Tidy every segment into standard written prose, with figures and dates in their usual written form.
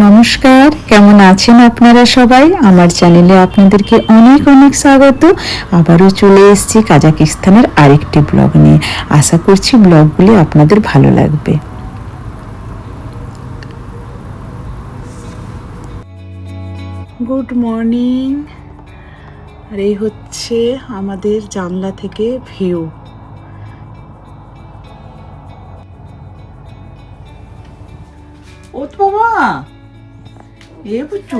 নমস্কার, কেমন আছেন আপনারা সবাই? আমার চ্যানেলে আপনাদেরকে অনেক অনেক স্বাগত। আবারও চলে এসেছি কাজাকিস্তানের আরেকটি ব্লগ নিয়ে। আশা করছি ব্লগগুলি আপনাদের ভালো লাগবে। Good morning. আর এই হচ্ছে আমাদের জানলা থেকে ভিউ। ও তো বাবা, এ বুঝু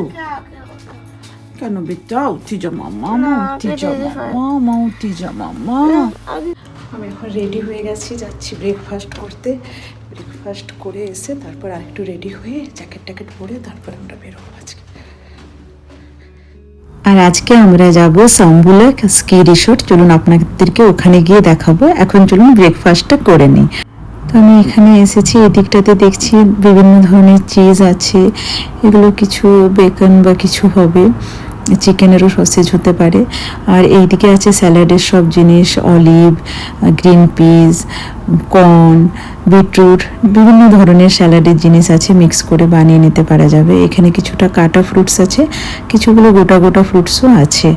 কেন বেটা? উঠি যা মামা, উঠি যা মামা, উঠি যা মামা। আমি এখন রেডি হয়ে গেছি, যাচ্ছি ব্রেকফাস্ট করতে। ব্রেকফাস্ট করে এসে তারপর আরেকটু রেডি হয়ে জ্যাকেট ট্যাকেট পরে তারপর আমরা বেরোবো আজকে। আর আজকে আমরা যাব সাম্বুলা স্কি রিসোর্ট। চলুন আপনাদেরকে ওখানে গিয়ে দেখাবো। এখন চলুন ব্রেকফাস্টটা করে নিই। তো আমি এখানে এসেছি, এদিকটাতে দেখছি বিভিন্ন ধরনের চিজ আছে। এগুলো কিছু বেকন বা কিছু হবে, চিকেনেরও সসেজ হতে পারে। আর এইদিকে আছে স্যালাডের সব জিনিস, olive, green piece, corn, beetroot, বিভিন্ন ধরনের স্যালাডের জিনিস আছে, মিক্স করে বানিয়ে নিতে পারা যাবে। এখানে কিছুটা কাটা ফ্রুটস আছে, কিছুগুলো গোটা গোটা ফ্রুটসও আছে।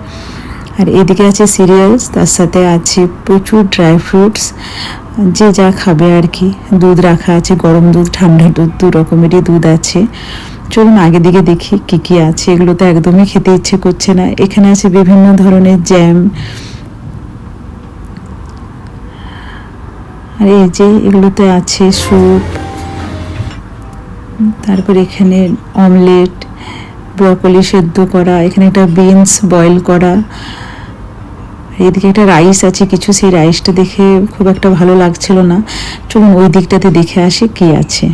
আর এদিকে আছে সিরিয়ালস, তার সাথে আছে প্রচুর ড্রাই ফ্রুটস, যে যা খাবে আর কি। দুধ রাখা আছে, গরম দুধ, ঠান্ডা দুধ, দু রকমেরই দুধ আছে। চলুন আগে দিকে দেখি কি কি আছে। এগুলো তো একদমই খেতে ইচ্ছে করছে না। এখানে আছে বিভিন্ন ধরনের জ্যাম। আর এই যে এগুলোতে আছে স্যুপ, তারপর এখানে অমলেট, ব্রকলি সেদ্ধ করা, এখানে একটা বিনস বয়েল করা। এদিকে একটা রাইস আছে কিছু, সেই রাইসটা দেখে খুব একটা ভালো লাগছিল না। চলুন ওই দিকটাতে দেখে আসি কি আছে।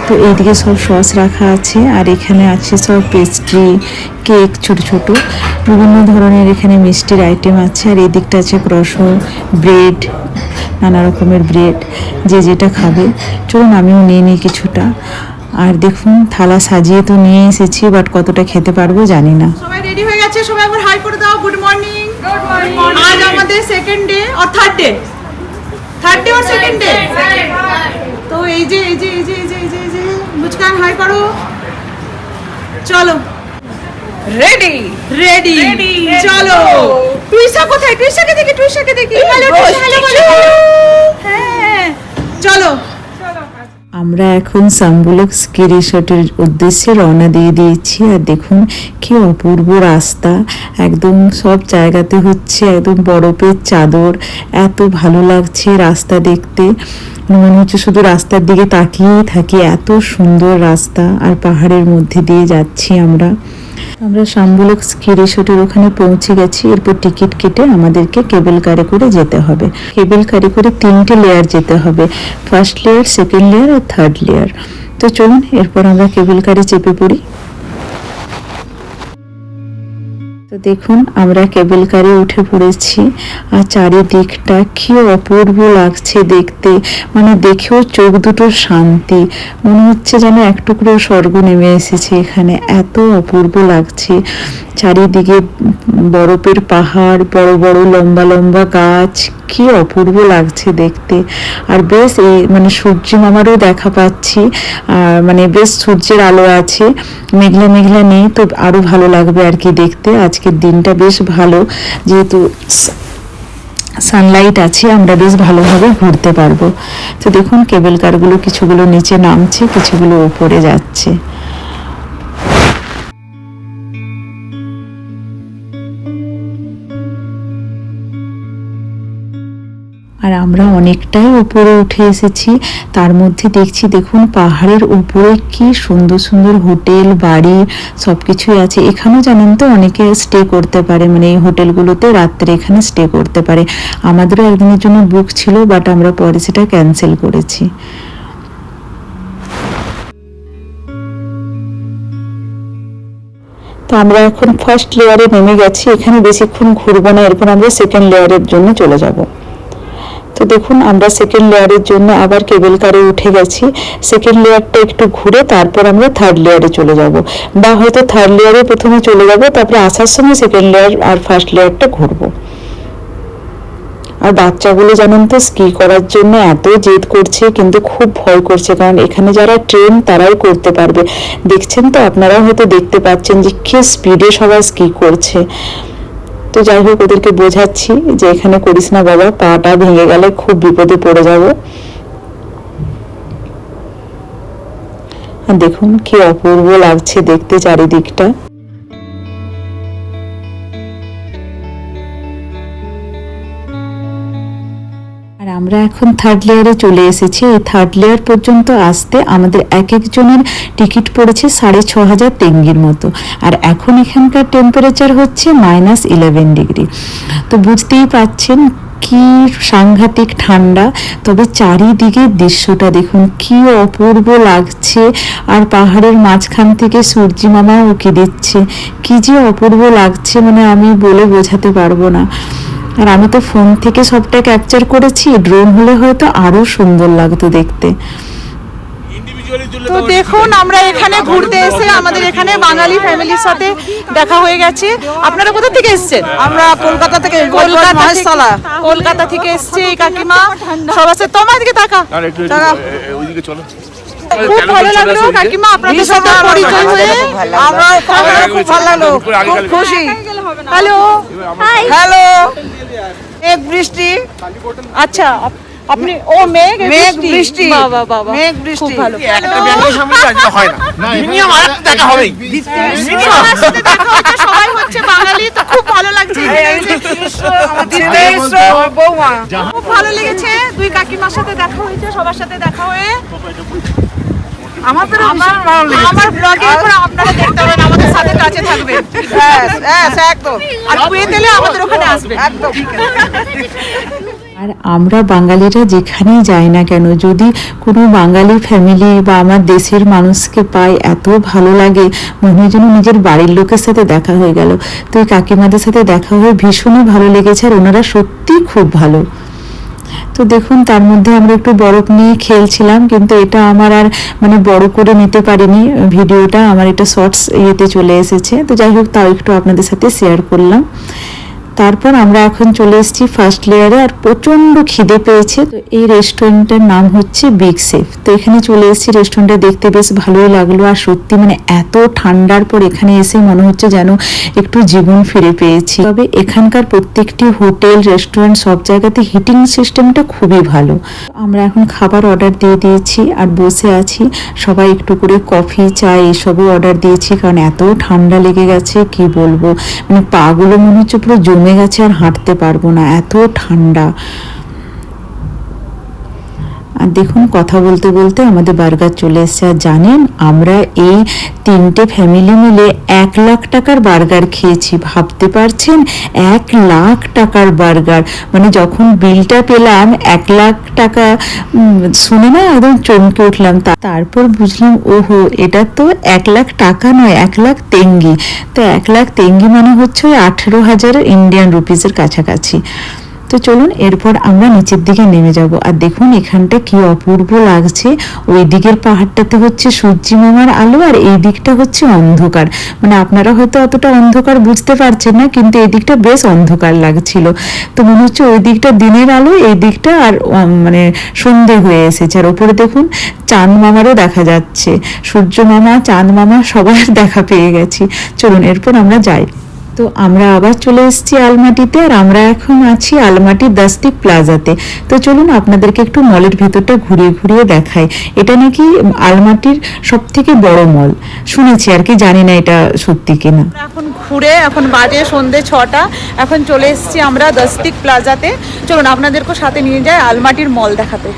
তো এইদিকে সব সস রাখা আছে, আর এখানে আছে সব পেস্ট্রি, কেক, ছোট ছোট বিভিন্ন ধরনের এখানে মিষ্টির আইটেম আছে। আর এই দিকটা আছে ক্রসো, ব্রেড, নানা রকমের ব্রেড, যে যেটা খাবে। চলুন আমিও নিয়ে নিই কিছুটা। আর দেখুন থালা সাজিয়ে তো নিয়ে এসেছি, বাট কতটা খেতে পারবো জানি না। সবাই রেডি হয়ে গেছে, সবাই একবার হাই করে দাও। Good morning. Good morning. আজ আমাদের সেকেন্ড ডে আর থার্ড ডে আর সেকেন্ড ডে। তো এই যে মুচকান হাই করো। চলো রেডি রেডি চলো। টুইসা কোথায়? টুইসাকে দেখি। Hello hello. হ্যাঁ চলো। আমরা এখন সাম্বুলক স্কি রিসোর্টের উদ্দেশ্যে রওনা দিয়ে দিয়েছি। আর দেখুন কি অপূর্ব রাস্তা, একদম সব জায়গাতে হচ্ছে একদম বরফের চাদর। এত ভালো লাগছে রাস্তা দেখতে, মনে হচ্ছে শুধু রাস্তার দিকে তাকিয়েই থাকি। এত সুন্দর রাস্তা, আর পাহাড়ের মধ্যে দিয়ে যাচ্ছি আমরা। সাম্বুলক স্কি রিসোর্টের ওখানে পৌঁছে গেছি। এরপর টিকিট কেটে আমাদেরকে কেবল কারে করে যেতে হবে। কেবল কারে করে 3টে লেয়ার যেতে হবে, ফার্স্ট লেয়ার, সেকেন্ড লেয়ার আর থার্ড লেয়ার। তো চলুন এরপর আমরা কেবল কারে চেপে পড়ি। তো দেখুন আমরা কেবল কারে উঠে পড়েছি। আর চারিদিকটা কি অপূর্ব লাগছে দেখতে, মানে দেখেও চোখ দুটো শান্তি, মনে হচ্ছে যেন এক টুকরো স্বর্গ নেমে এসেছে এখানে। এত অপূর্ব লাগছে চারিদিকে, বরফের পাহাড়, বড় বড় লম্বা লম্বা গাছ, কি অপূর্ব লাগছে দেখতে। আর বেশ এই মানে সূর্য মামারও দেখা পাচ্ছি, আর মানে বেশ সূর্যের আলো আছে, মেঘলা মেঘলা নেই, তো আরো ভালো লাগবে আর কি দেখতে। আজকের দিনটা বেশ ভালো, যেহেতু সানলাইট আছে, আমরা বেশ ভালোভাবে ঘুরতে পারবো। তো দেখুন কেবল কারগুলো কিছুগুলো নিচে নামছে, কিছুগুলো উপরে যাচ্ছে। আর আমরা অনেকটাই উপরে উঠে এসেছি। তার মধ্যে দেখছি দেখুন পাহাড়ের উপরে কি সুন্দর সুন্দর হোটেল, বাড়ি, সব কিছুই আছে। এখানেও জানেন তো অনেকে স্টে করতে পারে, মানে এই হোটেলগুলোতে রাত্রে এখানে স্টে করতে পারে। আমাদেরও একদিনের জন্য বুক ছিল, বাট আমরা পরে সেটা ক্যান্সেল করেছি। তো আমরা এখন ফার্স্ট লেয়ারে নেমে গেছি। এখানে বেশিক্ষণ ঘুরবো না, এরপর আমরা সেকেন্ড লেয়ারের জন্য চলে যাব। তো দেখুন আমরা সেকেন্ড লেয়ারের জন্য আবার কেবল কারে উঠে গেছি। সেকেন্ড লেয়ারটা একটু ঘুরে তারপর আমরা থার্ড লেয়ারে চলে যাব, বা হয়তো থার্ড লেয়ারে প্রথমে চলে যাব, তারপরে আসার সময় সেকেন্ড লেয়ার আর ফার্স্ট লেয়ারটা ঘুরবো। আর বাচ্চাগুলো জানেন তো স্কি করার জন্য এত জেদ করছে, কিন্তু খুব ভয় করছে, কারণ এখানে যারা ট্রেন তারাই করতে পারবে। দেখছেন তো, আপনারা হয়তো দেখতে পাচ্ছেন যে কি স্পিডে সবাই স্কি করছে। তো যাই হোক, ওদেরকে বোঝাচ্ছি যে এখানে করিস না বাবা, পাটা ভেঙে গেলে খুব বিপদে পড়ে যাবো। দেখুন কি অপূর্ব লাগছে দেখতে চারিদিকটা। আর আমরা এখন থার্ড লেয়ারে চলে এসেছি। এই থার্ড লেয়ার পর্যন্ত আসতে আমাদের এক একজনের টিকিট পড়েছে 6,500 তেঙ্গির মতো। আর এখন এখানকার টেম্পারেচার হচ্ছে -11 ডিগ্রি। তো বুঝতেই পাচ্ছেন কি সাংঘাতিক ঠান্ডা। তবে চারিদিকে দৃশ্যটা দেখুন কি অপূর্ব লাগছে। আর পাহাড়ের মাঝখান থেকে সূর্যি মামা উঁকি দিচ্ছে, কি যে অপূর্ব লাগছে, মানে আমি বলে বোঝাতে পারবো না। আর আমি তো ফোন থেকে সবটা ক্যাপচার করেছি, ড্রোন হলে হয়তো আরো সুন্দর লাগতো দেখতে। তো দেখুন, আমরা এখানে ঘুরতে এসে আমাদের এখানে বাঙালি ফ্যামিলির সাথে দেখা হয়ে গেছে। আপনারা কোথা থেকে এসেছেন? আমরা কলকাতা থেকে, কলকাতা থেকে এসছে এই কাকিমা সবার সাথে। তোমার দিকে তাকা। ওইদিকে চলো। খুব ভালো লাগলো কাকিমা আপনাদের সাথে পরিচয় হয়ে। আমরা খুব ভালো লাগলো, খুব খুশি। Hello, hello. এক বৃষ্টি, আচ্ছা আপনি ও মেঘ মেঘ বৃষ্টি, বাবা বাবা, মেঘ বৃষ্টি। খুব ভালো। একটা ব্যাংকের সামনে আজকে হয় না, মিনিমাম আরেকটা দেখা হবেই। সবার সাথে দেখা হচ্ছে, সবাই হচ্ছে বাঙালি, তো খুব ভালো লাগছে এখানে এসে। বৌমা খুব ভালো লেগেছে, দুই কাকিমার সাথে দেখা হয়েছে, সবার সাথে দেখা হয়ে আমাদের আমার ব্লগে এখন আপনারা দেখতে পাবেন, আমাদের সাথে কাছে থাকবেন। একদম, আর কুয়েতেলে আমাদের ওখানে আসবেন। একদম। আর আমরা বাঙালিরা যেখানেই যাই না কেন, যদি কোনো বাঙালি ফ্যামিলি বা আমার দেশের মানুষকে পাই, এত ভালো লাগে, মনে হয় যেন নিজের বাড়ির লোকের সাথে দেখা হয়ে গেল। তো এই কাকিমাদের সাথে দেখা হয়ে ভীষণই ভালো লেগেছে, আর ওনারা সত্যিই খুব ভালো। তো দেখুন, তার মধ্যে আমরা একটু বরফ নিয়ে খেলছিলাম, কিন্তু এটা আমার আর মানে বড় করে নিতে পারিনি ভিডিওটা, আমার এটা শর্টস ইয়েতে চলে এসেছে। তো যাই হোক, তাও একটু আপনাদের সাথে শেয়ার করলাম। তারপর আমরা এখন চলে এসেছি ফার্স্ট লেয়ারে, আর প্রচণ্ড খিদে পেয়েছে। তো এই রেস্টুরেন্টের নাম হচ্ছে বিগ শেফ। তো এখানে চলে এসেছি, রেস্টুরেন্টটা দেখতে বেশ ভালোই লাগলো। আর সত্যি মানে এত ঠান্ডার পর এখানে এসে মনে হচ্ছে যেন একটু জীবন ফিরে পেয়েছি। তবে এখানকার প্রত্যেকটি হোটেল, রেস্টুরেন্ট সব জায়গাতে হিটিং সিস্টেমটা খুবই ভালো। আমরা এখন খাবার অর্ডার দিয়ে দিয়েছি আর বসে আছি, সবাই একটু করে কফি, চা এসবও অর্ডার দিয়েছি, কারণ এত ঠান্ডা লেগে গেছে কি বলবো, মানে পাগুলো মনে হচ্ছে পুরো জমে গেছে, আর হাঁটতে পারবো না, এত ঠান্ডা। আর দেখুন, কথা বলতে বলতে আমাদের বার্গার চলে এসেছে। আর জানেন, আমরা এই 3টে ফ্যামিলি মিলে 1 লাখ টাকার বার্গার খেয়েছি। ভাবতে পারছেন, 1 লাখ টাকার বার্গার, মানে যখন বিলটা পেলাম 1 লাখ টাকা শুনে না একদম চমকে উঠলাম। তারপর বুঝলাম, ওহো, এটা তো 1 লাখ টাকা নয়, 1 লাখ তেঙ্গি। তো 1 লাখ তেঙ্গি মানে হচ্ছে 18,000 ইন্ডিয়ান রুপিসের কাছাকাছি। তো চলুন, এরপর আমরা নিচের দিকে নেমে যাব। আর দেখুন এখানটা কি অপূর্ব লাগছে। ওই দিকের পাহাড়টাতে হচ্ছে সূর্যি মামার আলো, আর এই দিকটা হচ্ছে অন্ধকার। মানে আপনারা হয়তো অতটা অন্ধকার বুঝতে পারছেন না, কিন্তু এই দিকটা বেশ অন্ধকার লাগছিল। তো মনে হচ্ছে ওই দিকটা দিনের আলো, এই দিকটা আর মানে সন্ধে হয়ে এসেছে। আর ওপরে দেখুন চাঁদ মামারও দেখা যাচ্ছে, সূর্য মামা, চাঁদ মামা সবার দেখা পেয়ে গেছি। চলুন এরপর আমরা যাই। তো আমরা আবার চলে এসেছি আলমাটিতে, আর আমরা এখন আছি আলমাটি দাস্তিক প্লাজাতে। তো চলুন আপনাদেরকে একটু মলের ভেতরটা ঘুরিয়ে ঘুরিয়ে দেখাই। এটা নাকি আলমাটির সব থেকে বড় মল, শুনেছি আর কি, জানি না এটা সত্যি কিনা। এখন ঘুরে, এখন বাজে সন্ধে 6টা, এখন চলে এসেছি আমরা দাস্তিক প্লাজাতে। চলুন আপনাদেরকে সাথে নিয়ে যাই আলমাটির মল দেখাতে।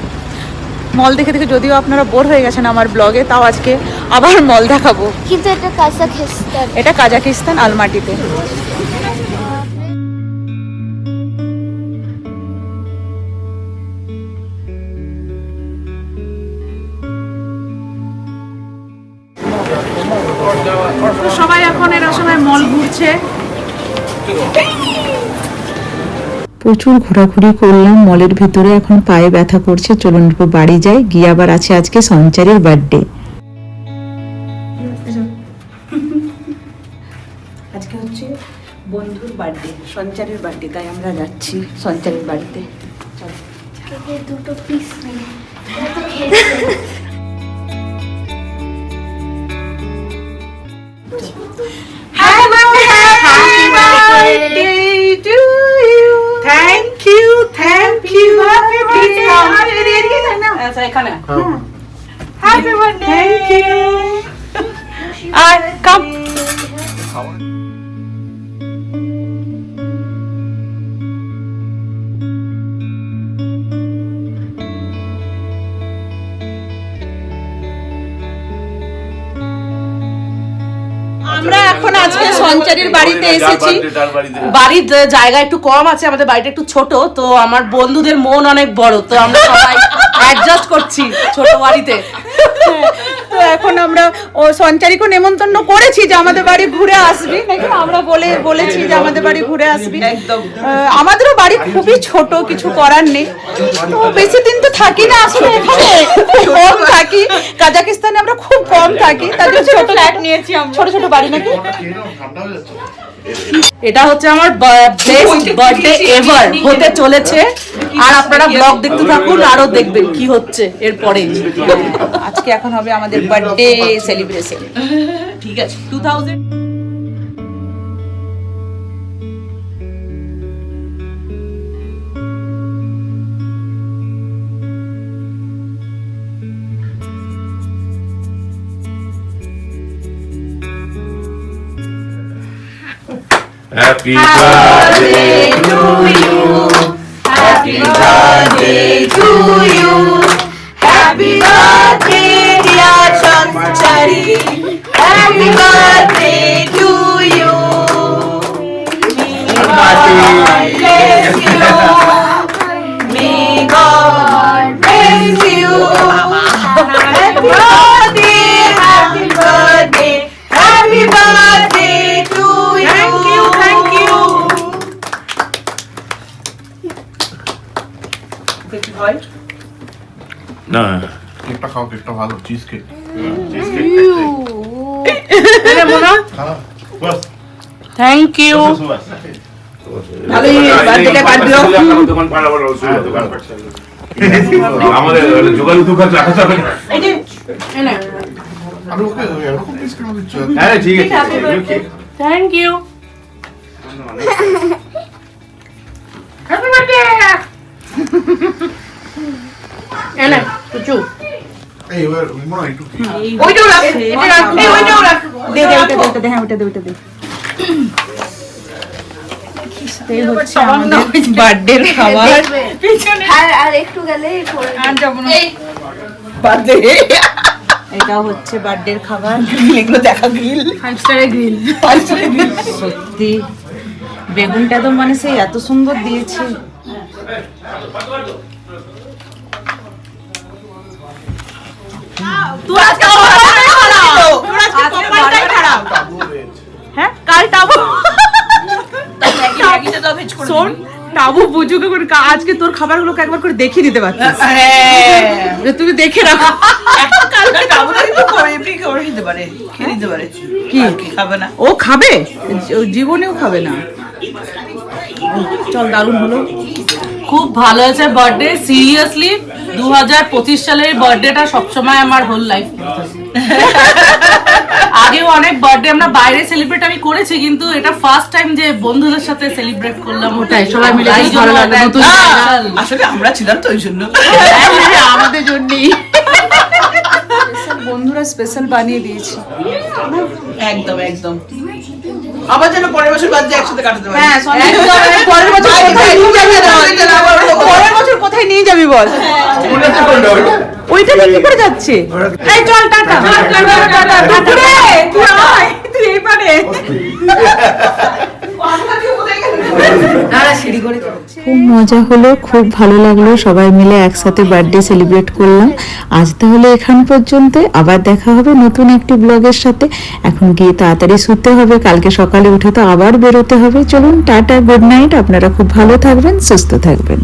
মল দেখে দেখে যদিও আপনারা বোর হয়ে গেছেন আমার ব্লগে, তাও আজকে আবার মল দেখাবো। কিন্তু এটা কাজাকিস্তান। এটা কাজাকিস্তান, আলমাটিতে। সবাই এখন এর সময় মল ঘুরছে। প্রচুর ঘোরাঘুরি করলাম মলের ভিতরে, এখন পায়ে ব্যথা করছে। চলুন এরপর বাড়ি যাই, গিয়ে আবার আছে আজকে সঞ্চারের বার্থডে। আজকে হচ্ছে বন্ধুর বার্থডে, সঞ্চারের বাড়ি, তাই আমরা যাচ্ছি সঞ্চারের বাড়িতে। চলো। কেকের দুটো পিস নেই Thank you. Happy birthday. আচ্ছা এখানে Happy birthday. Thank you. Come. আমরা এখন আজকে সঞ্চারীর বাড়িতে এসেছি। বাড়ির জায়গা একটু কম আছে, আমাদের বাড়িটা একটু ছোট, তো আমার বন্ধুদের মন অনেক বড়, তো আমরা সবাই অ্যাডজাস্ট করছি ছোট বাড়িতে। তো এখন আমরা ও সঞ্চারীকে নেমন্তন্ন করেছি যে আমাদের বাড়ি ঘুরে আসবি, নাকি আমরা বলেছি যে আমাদের বাড়ি ঘুরে আসবি। একদম। আমাদেরও বাড়ি খুবই ছোট, কিছু করার নেই, তো বেশি দিন তো থাকি না আসলে, এখানে কম থাকি। কাজাকিস্তানে আমরা খুব কম থাকি, তাদের ছোট ফ্ল্যাট নিয়েছি, ছোট ছোট বাড়ি নাকি। এটা হচ্ছে আমার বেস্ট বার্থডে এভার হতে চলেছে, আর আপনারা ব্লগ দেখতে থাকুন, আরো দেখবেন কি হচ্ছে এরপরে। আজকে এখন হবে আমাদের বার্থডে সেলিব্রেশন। ঠিক আছে 2000 Happy birthday to you. Happy birthday to you. Happy birthday dear Sanchari, happy birthday to you. May God bless you. May God bless you. Happy birthday, happy birthday, happy birthday to you. Thank you. না কেকটা খাও, কেকটা ভালো, cheese cake. Thank you. ভালোই বার্থডেটা কাটলো। আমাদের যোগাযোগ তো রাখা যাবে না। আমি ওকে এরকম পিস কেন দিচ্ছ? হ্যাঁ ঠিক আছে। Thank you. এনে চুচু এই এবার মনে হয় একটু ওইটাও রাখ, এটা রাখ, এই ওইটাও রাখ। দে ওইটা দে, হ্যাঁ ওইটা দে। এই হচ্ছে আমাদের বার্থডের খাবার। আর একটু গেলে বার্থডে এটা হচ্ছে বার্থডের খাবার। এগুলো দেখা, গ্রিল 5 স্টারের গ্রিল। সত্যি বেগুনটা তো মানে সেই এত সুন্দর দিয়েছে। তুই আজকে কপালটাই খারাপ। হ্যাঁ কাল টাবু শোন, টাবু বুঝুকে করে আজকে তোর খাবারগুলোকে একবার করে দেখিয়ে দিতে পারছিস। যে তুমি দেখে রাখো, ও খাবে, ও জীবনেও খাবে না। চল, দারুণ হলো, খুব ভালো হয়েছে বার্থডে। সিরিয়াসলি 2025 সালের বার্থডেটা সবসময় আমার হোল লাইফ। আগেও অনেক বার্থডে আমরা বাইরে সেলিব্রেট আমি করেছি, কিন্তু এটা ফার্স্ট টাইম যে বন্ধুদের সাথে সেলিব্রেট করলাম। ওটাই সবাই মিলে ভালো লাগলো, নতুন আসলে আমরা ছিলাম তো ওই জন্য আমাদের জন্যই বন্ধুরা স্পেশাল বানিয়ে দিয়েছি। একদম একদম আবার যেন পরের বছর বার্থডে একসাথে কাটাতে পারি। হ্যাঁ, পরের বছর কোথায় নিয়ে যাবি? পরের বছর কোথায় নিয়ে যাবি বল? ওইটা নিয়ে কি করে যাচ্ছে? এই চল, টাটা। তুই আয়, তুই এই পারে। খুব মজা হলো, খুব ভালো লাগলো, সবাই মিলে একসাথে বার্থডে সেলিব্রেট করলাম। আজ তাহলে এখান পর্যন্ত, আবার দেখা হবে নতুন একটি ব্লগের সাথে। এখন গিয়ে তাড়াতাড়ি শুতে হবে, কালকে সকালে উঠে তো আবার বেরোতে হবে। চলুন টাটা, গুড নাইট, আপনারা খুব ভালো থাকবেন, সুস্থ থাকবেন।